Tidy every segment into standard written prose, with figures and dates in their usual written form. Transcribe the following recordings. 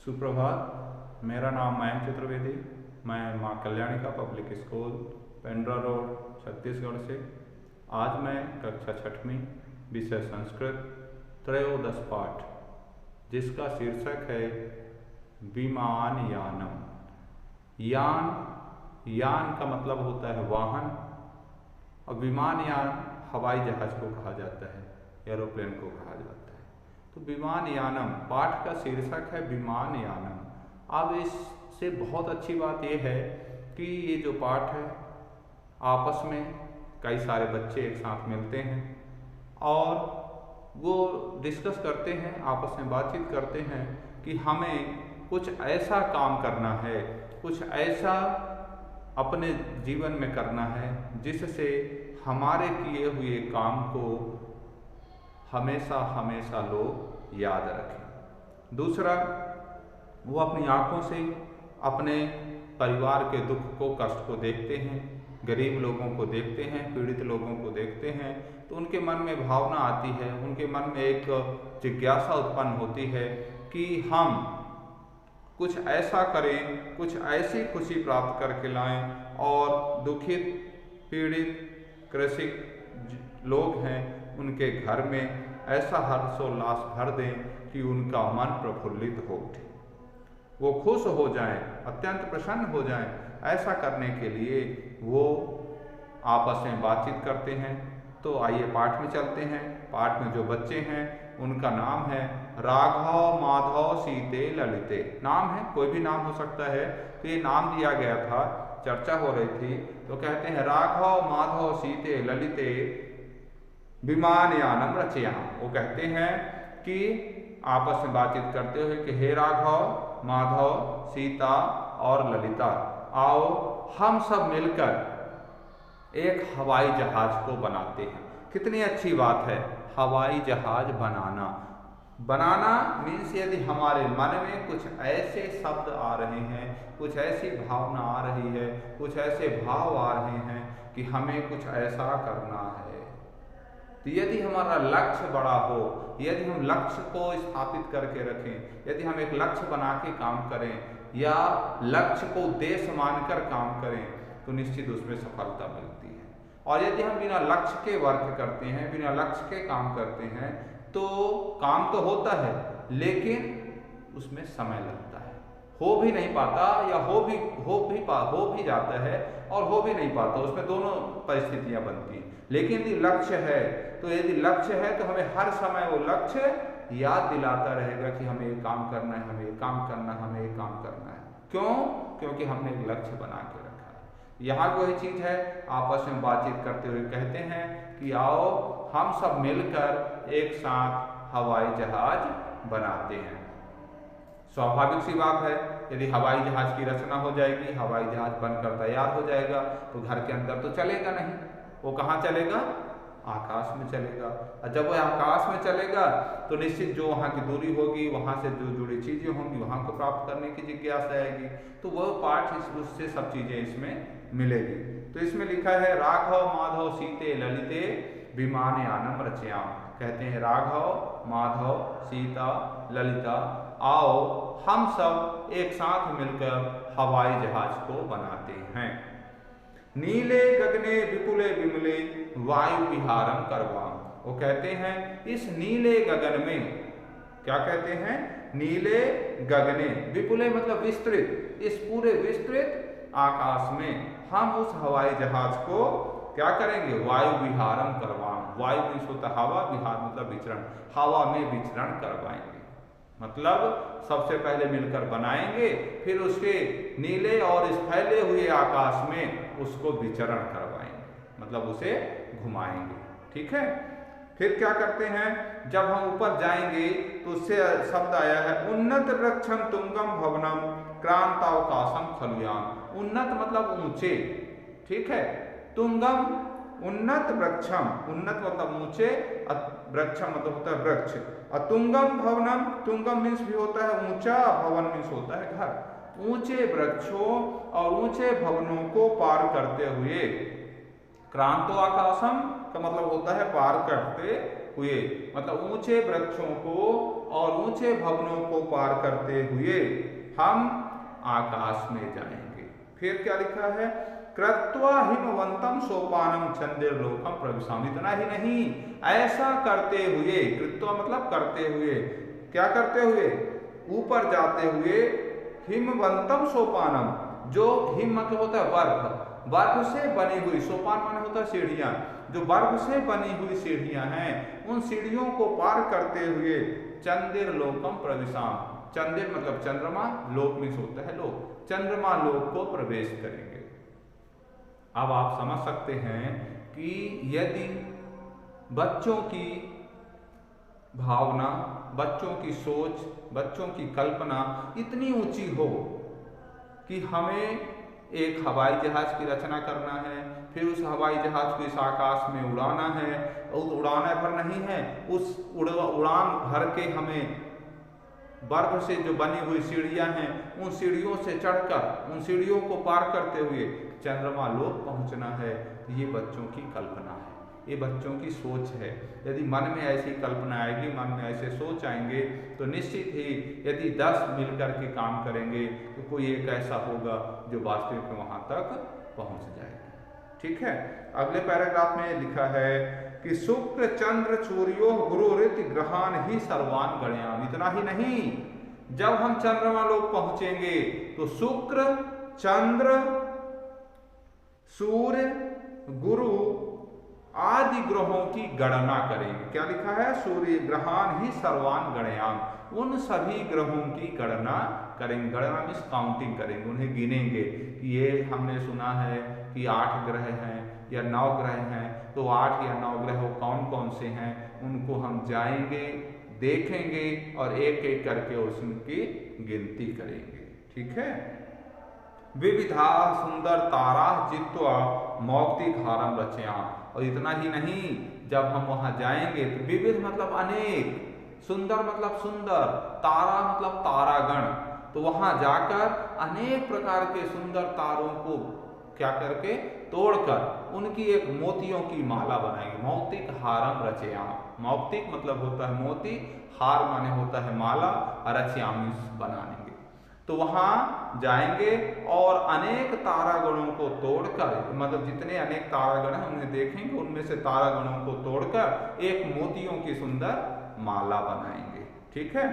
सुप्रभात। मेरा नाम मयंक चतुर्वेदी। मैं Maa Kalyanika public school Pendra road Chhattisgarh से। आज मैं कक्षा 6वीं विषय संस्कृत त्रयोदश पाठ जिसका शीर्षक है विमान यानम। यान का मतलब होता है वाहन और विमान यान हवाई जहाज को कहा जाता है, एरोप्लेन को कहा जाता है। तो विमान यानम पाठ का शीर्षक है विमान यानम। अब इससे बहुत अच्छी बात यह है कि ये जो पाठ है आपस में कई सारे बच्चे एक साथ मिलते हैं और वो डिस्कस करते हैं, आपस में बातचीत करते हैं कि हमें कुछ ऐसा काम करना है, कुछ ऐसा अपने जीवन में करना है जिससे हमारे किए हुए काम को हमेशा हमेशा लोग याद रखें। दूसरा, वो अपनी आँखों से अपने परिवार के दुख को, कष्ट को देखते हैं, गरीब लोगों को देखते हैं, पीड़ित लोगों को देखते हैं, तो उनके मन में भावना आती है, उनके मन में एक जिज्ञासा उत्पन्न होती है कि हम कुछ ऐसा करें, कुछ ऐसी खुशी प्राप्त करके लाएं और दुखित, पीड़ित, कृषिक लोग हैं उनके घर में ऐसा हर्षोल्लास भर दें कि उनका मन प्रफुल्लित हो उठे, वो खुश हो जाएं, अत्यंत प्रसन्न हो जाएं। ऐसा करने के लिए वो आपस में बातचीत करते हैं। तो आइए पाठ में चलते हैं। पाठ में जो बच्चे हैं उनका नाम है राघव, माधव, सीते, ललिते। नाम है, कोई भी नाम हो सकता है। तो ये नाम दिया गया था, चर्चा हो रही थी, तो कहते हैं राघव, माधव, सीते, ललिते विमान यानम रचयाम। वो कहते हैं कि आपस में बातचीत करते हुए कि हे राघव, माधव, सीता और ललिता, आओ हम सब मिलकर एक हवाई जहाज को बनाते हैं। कितनी अच्छी बात है, हवाई जहाज बनाना। बनाना मीन्स यदि हमारे मन में कुछ ऐसे शब्द आ रहे हैं, कुछ ऐसी भावना आ रही है, कुछ ऐसे भाव आ रहे हैं कि हमें कुछ ऐसा करना है, तो यदि हमारा लक्ष्य बड़ा हो, यदि हम लक्ष्य को स्थापित करके रखें, यदि हम एक लक्ष्य बना के काम करें या लक्ष्य को उद्देश्य मानकर काम करें, तो निश्चित उसमें सफलता मिलती है। और यदि हम बिना लक्ष्य के वर्क करते हैं, बिना लक्ष्य के काम करते हैं, तो काम तो होता है लेकिन उसमें समय लगता है, हो भी नहीं पाता या हो भी जाता है और हो भी नहीं पाता। उसमें दोनों परिस्थितियां बनती हैं। लेकिन यदि लक्ष्य है, तो यदि लक्ष्य है तो हमें हर समय वो लक्ष्य याद दिलाता रहेगा कि हमें ये काम करना है, हमें ये काम करना है, हमें ये काम करना है। क्यों? क्योंकि हमने एक लक्ष्य बना के रखा है। यहाँ वही चीज है, आपस में बातचीत करते हुए कहते हैं कि आओ हम सब मिलकर एक साथ हवाई जहाज बनाते हैं। स्वाभाविक सी बात है, यदि हवाई जहाज की रचना हो जाएगी, हवाई जहाज बनकर तैयार हो जाएगा, तो घर के अंदर तो चलेगा नहीं, वो कहाँ चलेगा? आकाश में चलेगा। और जब वो आकाश में चलेगा तो निश्चित जो वहाँ की दूरी होगी, वहाँ से जो जुड़ी चीजें होंगी, वहाँ को प्राप्त करने की जिज्ञासा आएगी। तो वह पाठ उससे सब चीजें इसमें मिलेगी। तो इसमें लिखा है राघव, माधव, सीते, ललिते विमान यानम रचयाम। कहते हैं राघव, माधव, सीता, ललिता, आओ हम सब एक साथ मिलकर हवाई जहाज को बनाते हैं। नीले गगने विपुले विमले वायु विहारम करवाम। वो कहते हैं इस नीले गगन में, क्या कहते हैं? नीले गगने, विपुले मतलब विस्तृत, इस पूरे विस्तृत आकाश में हम उस हवाई जहाज को क्या करेंगे? वायु विहारम करवाम। वायु मीन्स होता हवा, विहार मतलब विचरण, हवा में विचरण करवाएंगे। मतलब सबसे पहले मिलकर बनाएंगे, फिर उसके नीले और इस फैले हुए आकाश में उसको विचरण करवाएंगे, मतलब उसे घुमाएंगे। ठीक है। फिर क्या करते हैं? जब हम ऊपर जाएंगे तो उससे शब्द आया है उन्नत वृक्षम तुंगम भवनम क्रांतावकाशम खलुयाम। उन्नत मतलब ऊंचे, ठीक है। तुंगम उन्नत वृक्षम, उन्नत मतलब ऊंचे, वृक्षम मतलब होता है वृक्ष। तुंगम भवनम, तुंगम मीन्स भी होता है ऊंचा, भवन मीन्स होता है घर। ऊंचे वृक्षों और ऊंचे भवनों को पार करते हुए, क्रांतो आकाशम का मतलब होता है पार करते हुए, मतलब ऊंचे वृक्षों को और ऊंचे भवनों को पार करते हुए हम आकाश में जाएंगे। फिर क्या लिखा है, कृत्वा हिमवंतम सोपानम चंद्रलोकम प्रविशामि। इतना ही नहीं, ऐसा करते हुए, कृत्वा मतलब करते हुए, क्या करते हुए, ऊपर जाते हुए, हिमवंतम सोपानम, जो हिम मतलब होता है बर्फ, बर्फ से बनी हुई, सोपान माने होता है सीढ़ियां, जो बर्फ से बनी हुई सीढ़ियां हैं, उन सीढ़ियों को पार करते हुए चंद्रलोकम प्रविशाम, चंद्र मतलब चंद्रमा, लोक में होता है लोक, चंद्रमा लोक को प्रवेश करेंगे। अब आप समझ सकते हैं कि यदि बच्चों की भावना, बच्चों की सोच, बच्चों की कल्पना इतनी ऊंची हो कि हमें एक हवाई जहाज की रचना करना है, फिर उस हवाई जहाज को इस आकाश में उड़ाना है, और उड़ाना भर नहीं है, उस उड़ान भर के हमें बर्फ से जो बनी हुई सीढ़ियां हैं, उन सीढ़ियों से चढ़कर, उन सीढ़ियों को पार करते हुए चंद्रमा लोक पहुंचना है। ये बच्चों की कल्पना है, ये बच्चों की सोच है। यदि मन में ऐसी कल्पना आएगी, मन में ऐसे सोच आएंगे, तो निश्चित ही यदि 10 मिलकर के काम करेंगे तो कोई एक ऐसा होगा जो वास्तविक में वहां तक पहुंच जाएगा। ठीक है, अगले पैराग्राफ में लिखा है कि शुक्र चंद्र सूर्यो गुरुरित ग्रहान ही सर्वान गणयाम। इतना ही नहीं, जब हम चंद्रमा लोक पहुंचेंगे तो शुक्र, चंद्र, सूर्य, गुरु आदि ग्रहों की गणना करेंगे। क्या लिखा है, सूर्य ग्रहान ही सर्वान गणयाम, उन सभी ग्रहों की गणना करेंगे। गणना मीन्स काउंटिंग करेंगे, उन्हें गिनेंगे कि ये हमने सुना है कि 8 ग्रह हैं या 9 ग्रह हैं, तो 8 या 9 ग्रह कौन कौन से हैं, उनको हम जाएंगे, देखेंगे और एक एक करके उनकी गिनती करेंगे। ठीक है, विविधा सुंदर तारा जित्वा मौक्तिक रचयाम। और इतना ही नहीं, जब हम वहां जाएंगे तो विविध मतलब अनेक, सुंदर मतलब सुंदर, तारा मतलब तारागण, तो वहां जाकर अनेक प्रकार के सुंदर तारों को क्या करके तोड़कर उनकी एक मोतियों की माला बनाएंगे। मौक्तिक हारम रचयाम, मौक्तिक मतलब होता है मोती, हार माने होता है माला, रचयामी बनाएंगे। तो वहां जाएंगे और अनेक तारागणों को तोड़कर, मतलब जितने अनेक तारागण हैं उन्हें देखेंगे, उनमें से तारागणों को तोड़कर एक मोतियों की सुंदर माला बनाएंगे। ठीक है,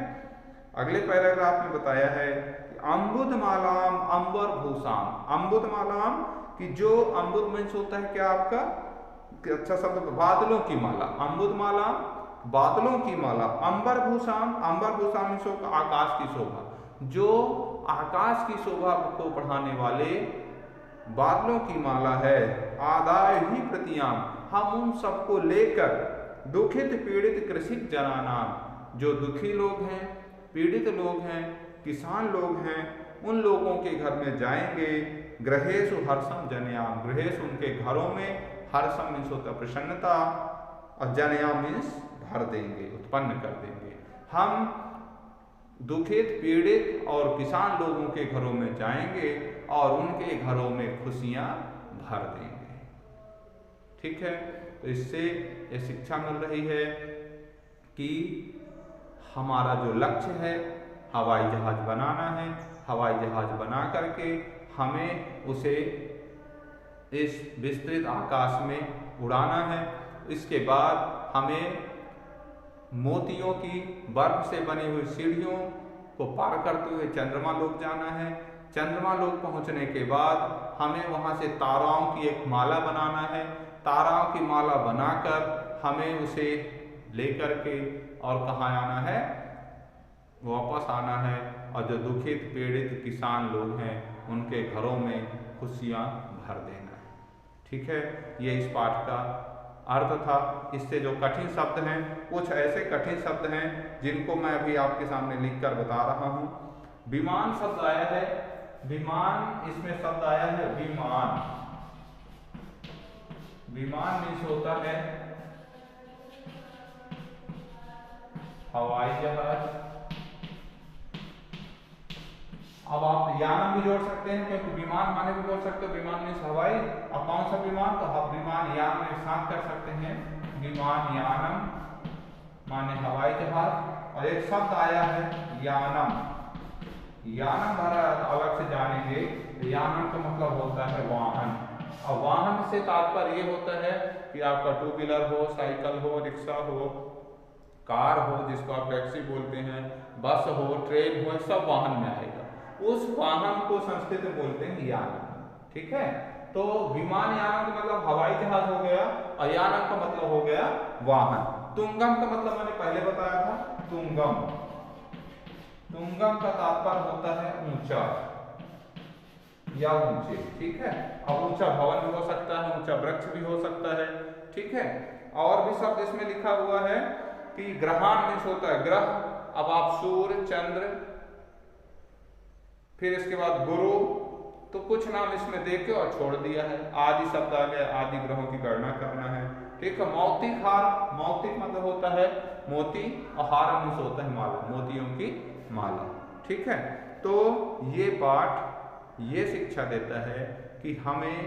अगले पैराग्राफ में बताया है कि अम्बुद मालाम अंबर भूषाम। अम्बुद मालाम कि जो अम्बुद मीन्स होता है क्या आपका, अच्छा शब्द, बादलों की माला, अम्बुद माला बादलों की माला, अंबर भूषाम, अंबर भूषाम मीन्स आकाश की शोभा, जो आकाश की शोभा को बढ़ाने वाले बादलों की माला है। आदाय ही प्रतियाम, हम उन सबको लेकर दुखित पीड़ित कृषिक जनानाम, जो दुखी लोग हैं, पीड़ित लोग हैं, किसान लोग हैं, उन लोगों के घर में जाएंगे। गृहेषु हर्षम जनयाम, गृहेश उनके घरों में, हर्षम मीन्स होता प्रसन्नता, और जनयाम मीन्स भर देंगे, उत्पन्न कर देंगे। हम दुखित पीड़ित और किसान लोगों के घरों में जाएंगे और उनके घरों में खुशियां भर देंगे। ठीक है, तो इससे ये शिक्षा मिल रही है कि हमारा जो लक्ष्य है हवाई जहाज बनाना है, हवाई जहाज बना करके हमें उसे इस विस्तृत आकाश में उड़ाना है। इसके बाद हमें मोतियों की बर्फ से बनी हुई सीढ़ियों को पार करते हुए चंद्रमा लोक जाना है। चंद्रमा लोक पहुंचने के बाद हमें वहां से ताराओं की एक माला बनाना है। ताराओं की माला बनाकर हमें उसे लेकर के और कहाँ आना है, वापस आना है, और जो दुखित पीड़ित किसान लोग हैं उनके घरों में खुशियां भर देना है। ठीक है, ये इस पाठ का अर्थ था। इससे जो कठिन शब्द हैं, कुछ ऐसे कठिन शब्द हैं जिनको मैं अभी आपके सामने लिखकर बता रहा हूं। विमान शब्द आया है, विमान, इसमें शब्द आया है विमान। विमान मीन्स होता है हवाई जहाज। अब आप यानम भी जोड़ सकते हैं, क्योंकि विमान माने भी बोल सकते हो, विमान मीन्स हवाई। और कौन सा विमान, तो आप विमान यान में साथ कर सकते हैं, विमान यानम। माने हवाई जहाज। और एक शब्द आया है यानम। यानम अलग से जानेंगे। यानम का मतलब होता है वाहन। और वाहन से तात्पर्य ये होता है कि आपका टू व्हीलर हो, साइकिल हो, रिक्शा हो, कार हो जिसको आप टैक्सी बोलते हैं, बस हो, ट्रेन हो, सब वाहन में आएगा। उस वाहन को संस्कृत में बोलते हैं यानम। ठीक है, तो विमान यानम का मतलब हवाई जहाज हो गया और यानम का मतलब हो गया वाहन। तुंगम का मतलब मैंने पहले बताया था, तुंगम। तुंगम का तात्पर्य होता है ऊंचा या ऊंचे। ठीक है, अब ऊंचा भवन भी हो सकता है, ऊंचा वृक्ष भी हो सकता है। ठीक है, और भी शब्द इसमें लिखा हुआ है कि ग्रहान मीन्स होता है ग्रह। अब आप सूर्य, चंद्र, फिर इसके बाद गुरु, तो कुछ नाम इसमें दे के और छोड़ दिया है। आदि शब्द आ गया, आदि ग्रहों की गणना करना है। ठीक है, मौक्तिक हार, मौक्तिक मतलब होता है मोती और हार मीन्स होता है माला, मोतियों की माला। ठीक है, तो ये पाठ ये शिक्षा देता है कि हमें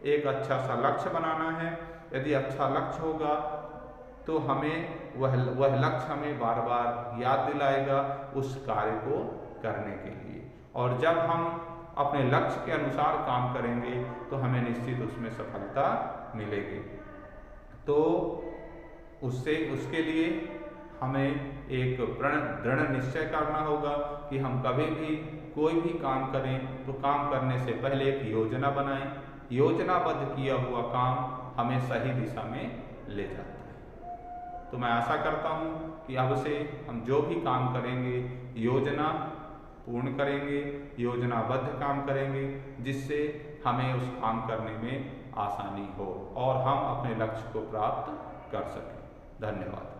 एक अच्छा सा लक्ष्य बनाना है। यदि अच्छा लक्ष्य होगा तो हमें वह लक्ष्य हमें बार बार याद दिलाएगा उस कार्य को करने के लिए। और जब हम अपने लक्ष्य के अनुसार काम करेंगे तो हमें निश्चित उसमें सफलता मिलेगी। तो उसके लिए हमें एक दृढ़ निश्चय करना होगा कि हम कभी भी कोई भी काम करें तो काम करने से पहले एक योजना बनाएं। योजनाबद्ध किया हुआ काम हमें सही दिशा में ले जाता है। तो मैं आशा करता हूँ कि अब से हम जो भी काम करेंगे योजना पूर्ण करेंगे, योजनाबद्ध काम करेंगे, जिससे हमें उस काम करने में आसानी हो और हम अपने लक्ष्य को प्राप्त कर सकें। धन्यवाद।